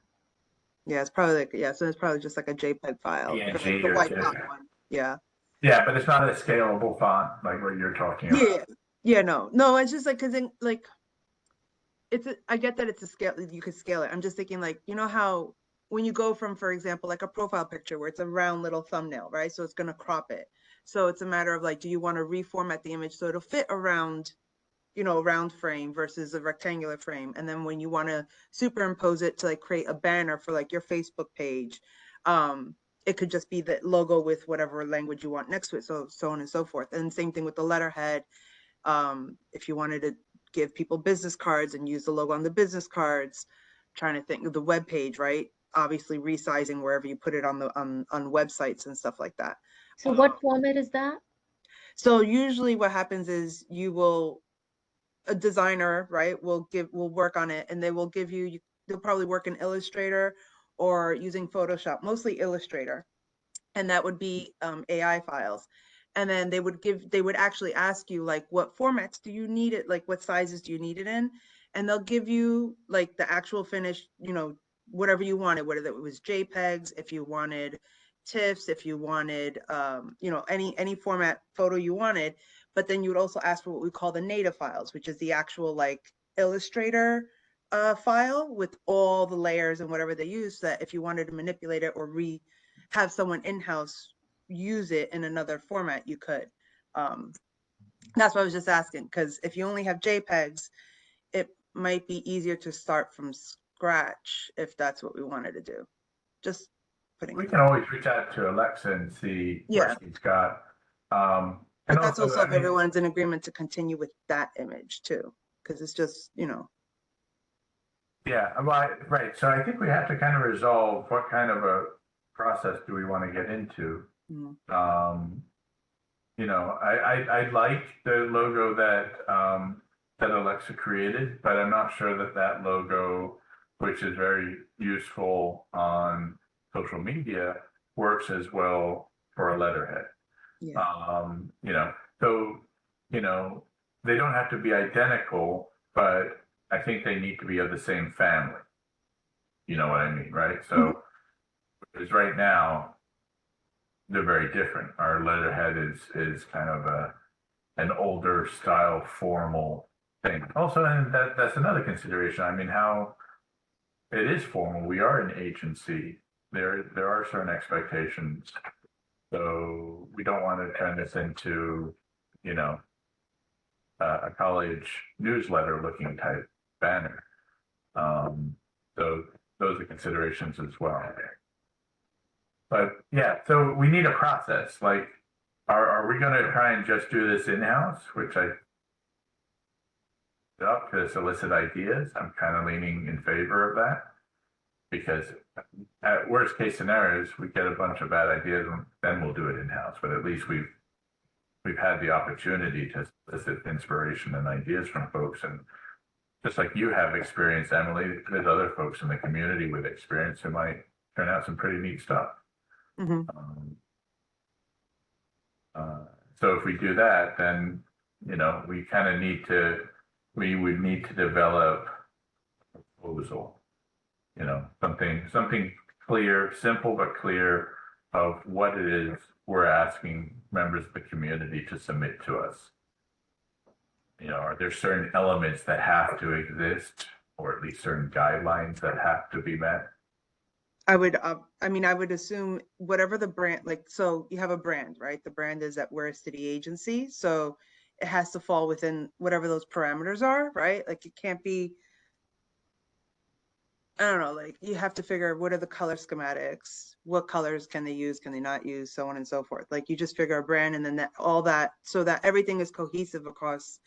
Yeah, it's probably like, so it's probably just like a JPEG file. PNG The or white JPEG. top one. Yeah. Yeah, but it's not a scalable font like what you're talking about. Yeah, no, it's just like, because like, I get that it's a scale, you could scale it. I'm just thinking like, how when you go from, for example, like a profile picture where it's a round little thumbnail, right? So it's going to crop it. So it's a matter of like, do you want to reformat the image so it'll fit around, a round frame versus a rectangular frame? And then when you want to superimpose it to like create a banner for like your Facebook page, it could just be the logo with whatever language you want next to it. So on and so forth. And same thing with the letterhead. If you wanted to give people business cards and use the logo on the business cards, trying to think of the web page, right? Obviously resizing wherever you put it on websites and stuff like that. So what format is that? So usually what happens is a designer, right, will work on it, and they will give they'll probably work in Illustrator or using Photoshop, mostly Illustrator. And that would be AI files. And then they would actually ask you like, what formats do you need it? Like what sizes do you need it in? and they'll give you like the actual finished, you know, whatever you wanted, whether it was JPEGs, if you wanted TIFFs, if you wanted, you know, any format photo you wanted, but then you would also ask for what we call the native files, which is the actual like Illustrator file with all the layers and whatever they use, so that if you wanted to manipulate it or have someone in-house use it in another format, you could. That's what I was just asking, because if you only have JPEGs, it might be easier to start from scratch if that's what we wanted to do. Just putting We it can out. always reach out to Alexa and see Yeah. what she's got. And But that's also I if mean, everyone's in agreement to continue with that image too, because it's just, you know. yeah, right. So I think we have to kind of resolve what kind of a process do we want to get into. Mhm. You know, I like the logo that Alexa created, but I'm not sure that logo, which is very useful on social media, works as well for a letterhead. Yeah. You know, so, you know, they don't have to be identical, but I think they need to be of the same family. You know what I mean, right? So, because right now they're very different. Our letterhead is kind of an older style formal thing. Also, and that's another consideration. I mean, how it is formal. We are an agency. There are certain expectations. So we don't want to turn this into, you know, a college newsletter looking type banner. So those are considerations as well. But yeah, so we need a process. Like, are we going to try and just do this in-house, which I up to solicit ideas? I'm kind of leaning in favor of that, because at worst case scenarios, we get a bunch of bad ideas, and then we'll do it in-house. But at least we've had the opportunity to solicit inspiration and ideas from folks. And just like you have experience, Emily, there's other folks in the community with experience who might turn out some pretty neat stuff. Mhm. So if we do that, then, you know, we would need to develop a proposal, you know, something clear, simple but clear, of what it is we're asking members of the community to submit to us. You know, are there certain elements that have to exist, or at least certain guidelines that have to be met? I would assume whatever the brand, like, so you have a brand, right? The brand is that we're a city agency, so it has to fall within whatever those parameters are, right? Like, it can't be, I don't know, like, you have to figure what are the color schematics, what colors can they use, can they not use, so on and so forth. Like, you just figure a brand, and then all that, so that everything is cohesive across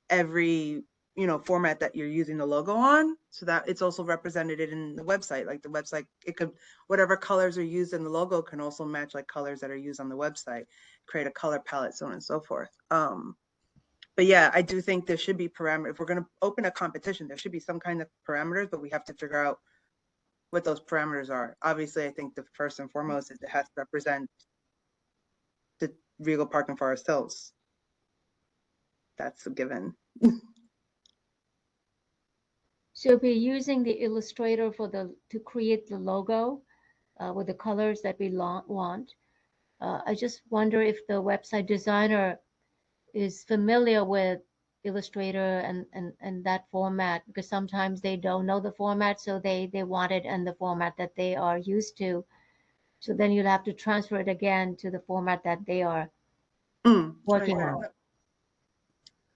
every, you know, format that you're using the logo on, so that it's also represented in the website. Like, the website, it could, whatever colors are used in the logo can also match like colors that are used on the website, create a color palette, so on and so forth. But yeah, I do think there should be parameters. If we're going to open a competition, there should be some kind of parameters, but we have to figure out what those parameters are. Obviously, I think the first and foremost is it has to represent the Regal Park and Forest Hills. That's a given. So we're using the Illustrator to create the logo with the colors that we want. I just wonder if the website designer is familiar with Illustrator and that format, because sometimes they don't know the format, so they want it in the format that they are used to. So then you'll have to transfer it again to the format that they are working on.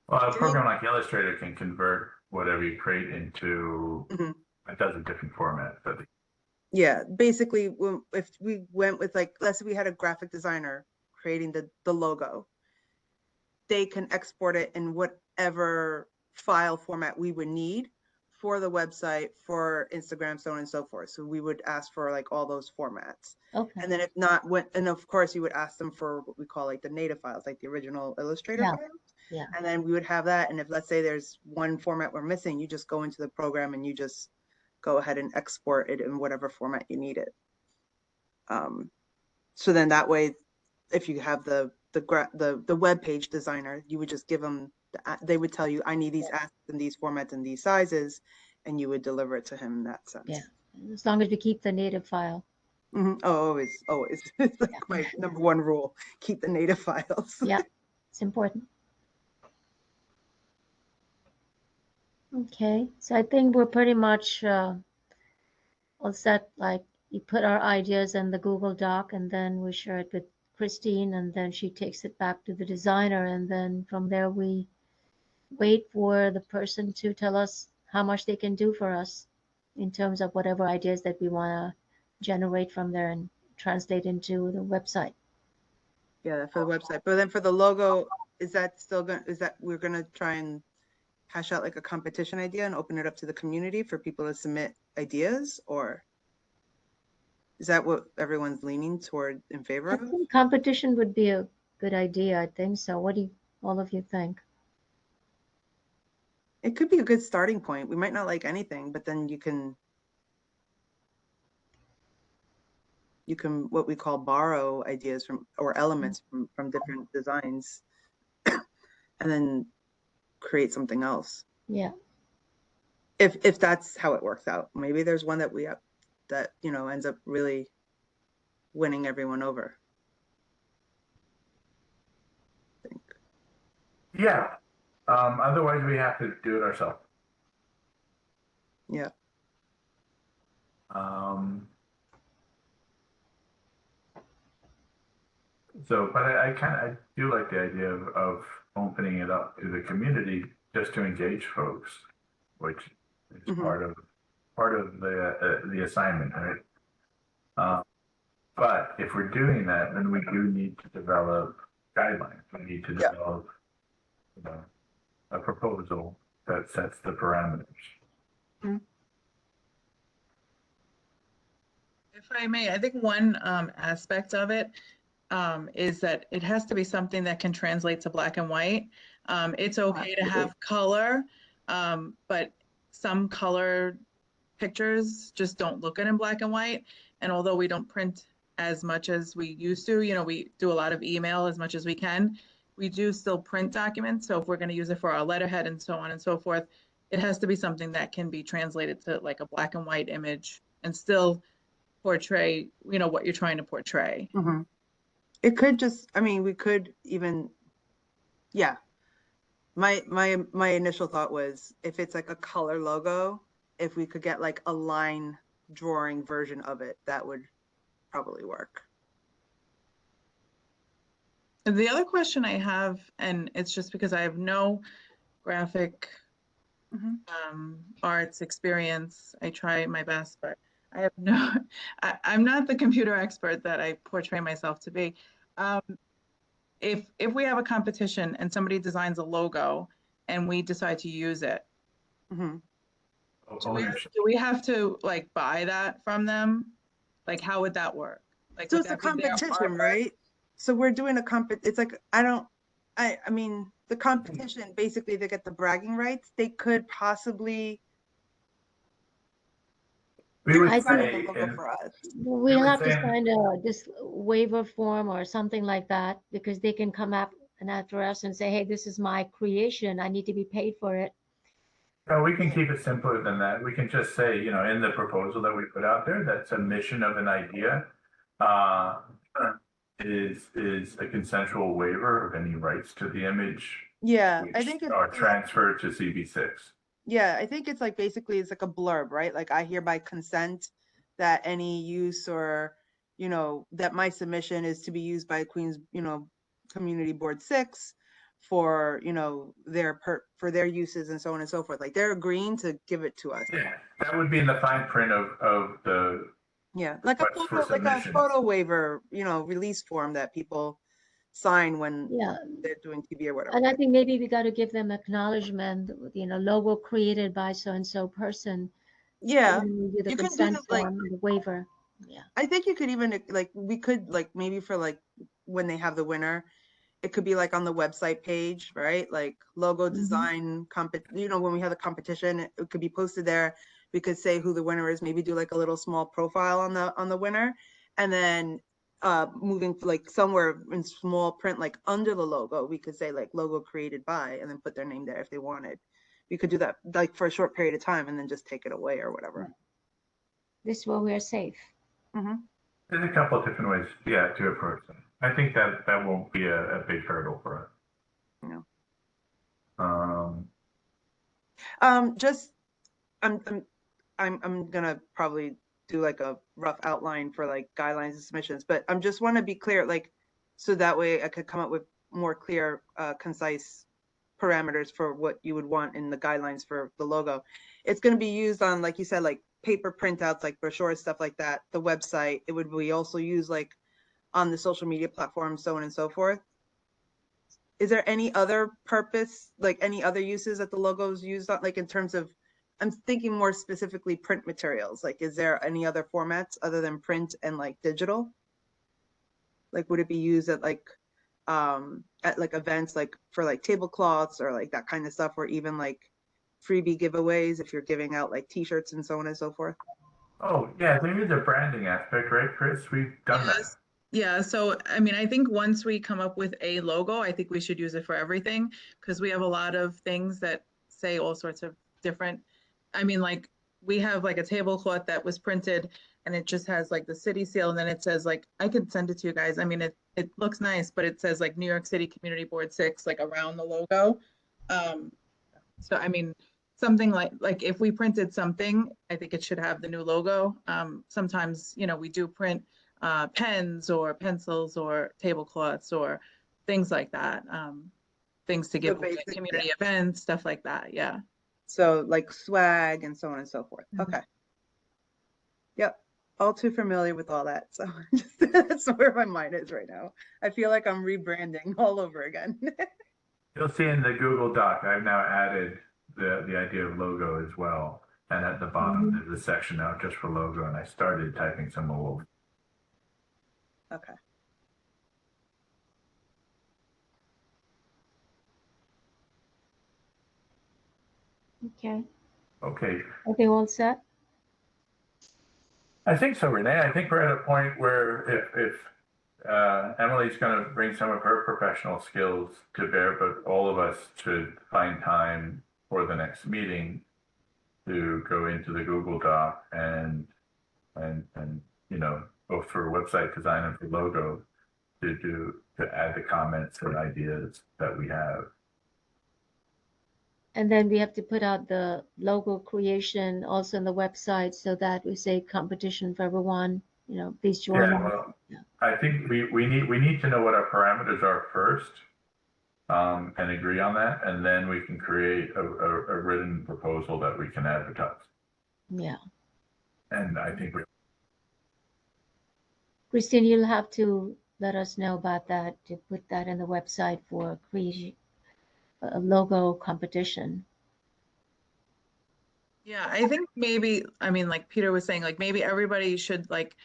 Well, a program like Illustrator can convert whatever you create into a dozen different formats. But yeah, basically, if we went with, like, let's say we had a graphic designer creating the logo, they can export it in whatever file format we would need for the website, for Instagram, so on and so forth. So we would ask for like all those formats. Okay. And then if not, and of course you would ask them for what we call like the native files, like the original Illustrator Yeah. files. Yeah. And then we would have that. And if, let's say there's one format we're missing, you just go into the program and you just go ahead and export it in whatever format you need it. So then that way, if you have the web page designer, you would just give them they would tell you, I need these assets in these formats and these sizes, and you would deliver it to him in that sense. Yeah. As long as we keep the native file. Oh, always. It's like my number one rule, keep the native files. Yeah, it's important. Okay, so I think we're pretty much all set. Like, you put our ideas in the Google Doc, and then we share it with Christine, and then she takes it back to the designer, and then from there we wait for the person to tell us how much they can do for us in terms of whatever ideas that we want to generate from there and translate into the website. Yeah, for the website. But then for the logo, is that we're gonna try and hash out like a competition idea and open it up to the community for people to submit ideas, or is that what everyone's leaning toward in favor I of? think competition would be a good idea. I think so. What do all of you think? It could be a good starting point. We might not like anything, but then you can what we call borrow ideas from, or elements from different designs and then create something else. Yeah. If that's how it works out. Maybe there's one that that ends up really winning everyone over. I think. Yeah. Otherwise we have to do it ourselves. Yeah. But I do like the idea of opening it up to the community just to engage folks, which is part of the assignment, right? But if we're doing that, then we do need to develop guidelines. We need to develop a proposal that sets the parameters. If I may, I think one aspect of it is that it has to be something that can translate to black and white. It's okay to have color, but some color pictures just don't look good in black and white. And although we don't print as much as we used to, we do a lot of email as much as we can, we do still print documents. So if we're going to use it for our letterhead and so on and so forth, it has to be something that can be translated to like a black and white image and still portray, what you're trying to portray. Mm-hmm. It could just, we could even, yeah. My initial thought was if it's like a color logo, if we could get like a line drawing version of it, that would probably work. The other question I have, and it's just because I have no graphic arts experience, I try my best, but I have no, I'm not the computer expert that I portray myself to be. If we have a competition and somebody designs a logo and we decide to use it, do we have to like buy that from them? Like, how would that work? Like, so it's a competition, right? So we're doing it's like, the competition, basically they get the bragging rights. They could possibly we'll have to sign this waiver form or something like that, because they can come up and after us and say, hey, this is my creation, I need to be paid for it. No, we can keep it simpler than that. We can just say, in the proposal that we put out there, that submission of an idea is a consensual waiver of any rights to the image. Yeah, which I think it's are transferred to CB6. Yeah, I think it's like basically it's like a blurb, right? Like I hereby consent that any use or, that my submission is to be used by Queens, Community Board 6 for, for their uses and so on and so forth. Like they're agreeing to give it to us. Yeah, that would be in the fine print of the. Yeah, like a photo waiver, release form that people sign when they're doing TV or whatever. And I think maybe we got to give them acknowledgement, logo created by so-and-so person. Yeah. Do the consent form, the waiver. Yeah. I think you could even we could maybe for when they have the winner, it could be like on the website page, right? Like logo design when we have the competition, it could be posted there. We could say who the winner is, maybe do like a little small profile on the winner, and then moving like somewhere in small print, like under the logo, we could say like logo created by, and then put their name there if they wanted. We could do that like for a short period of time and then just take it away or whatever. This way we're safe. There's a couple of different ways, yeah, to approach that. I think that that won't be a big hurdle for us. No. Just I'm gonna probably do like a rough outline for like guidelines and submissions, but I'm just want to be clear, like, so that way I could come up with more clear, concise parameters for what you would want in the guidelines for the logo. It's going to be used on, like you said, like paper printouts, like brochures, stuff like that, the website. It would be also used like on the social media platforms, so on and so forth. Is there any other purpose, like any other uses that the logo is used on, like in terms of, I'm thinking more specifically print materials, like is there any other formats other than print and like digital? Like would it be used at like events, like for like tablecloths or like that kind of stuff, or even like freebie giveaways if you're giving out like t-shirts and so on and so forth? Oh, yeah, there is a branding aspect, right, Chris? We've done that. Yes. Yeah, so I mean, I think once we come up with a logo, I think we should use it for everything because we have a lot of things that say all sorts of different, I mean, like we have like a tablecloth that was printed and it just has like the city seal and then it says like, I could send it to you guys. I mean, it looks nice, but it says like New York City Community Board 6, like around the logo. So I mean, something like if we printed something, I think it should have the new logo. Sometimes, you know, we do print pens or pencils or tablecloths or things like that. Things to give away at community events, stuff like that. Yeah. So like swag and so on and so forth. Okay. Yep. All too familiar with all that. So that's where my mind is right now. I feel like I'm rebranding all over again. You'll see in the Google Doc, I've now added the idea of logo as well. And at the bottom, there's a section now just for logo, and I started typing some old. Okay. Okay. Okay. Are they all set? I think so, Renee. I think we're at a point where if Emily's going to bring some of her professional skills to bear, but all of us should find time for the next meeting to go into the Google Doc and you know, both for website design and for logo to add the comments and ideas that we have. And then we have to put out the logo creation also on the website so that we say competition for everyone, you know, please join us. Well, I think we need to know what our parameters are first, and agree on that, and then we can create a written proposal that we can advertise. Yeah. And I think Christine, you'll have to let us know about that, to put that in the website for creation, a logo competition. Yeah, I think maybe, I mean, like Peter was saying, like maybe everybody should like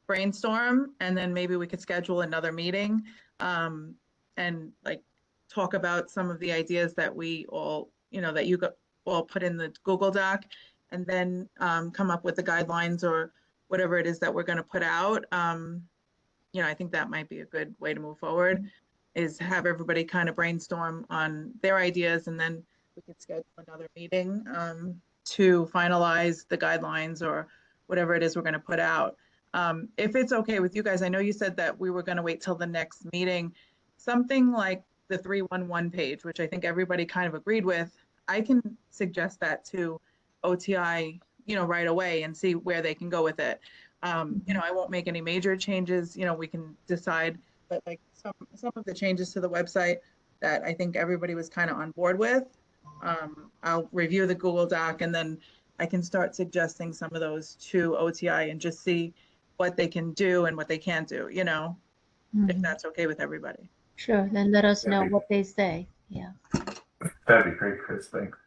brainstorm and then maybe we could schedule another meeting and like talk about some of the ideas that we all, you know, that you all put in the Google Doc and then come up with the guidelines or whatever it is that we're going to put out. You know, I think that might be a good way to move forward, is have everybody kind of brainstorm on their ideas and then we could schedule another meeting to finalize the guidelines or whatever it is we're going to put out. If it's okay with you guys, I know you said that we were going to wait till the next meeting, something like the 311 page, which I think everybody kind of agreed with. I can suggest that to OTI, you know, right away and see where they can go with it. You know, I won't make any major changes, you know, we can decide, but like some of the changes to the website that I think everybody was kind of on board with. I'll review the Google Doc and then I can start suggesting some of those to OTI and just see what they can do and what they can't do, you know, if that's okay with everybody. Sure, then let us know what they say. Yeah. that'd be great, Chris. Thanks.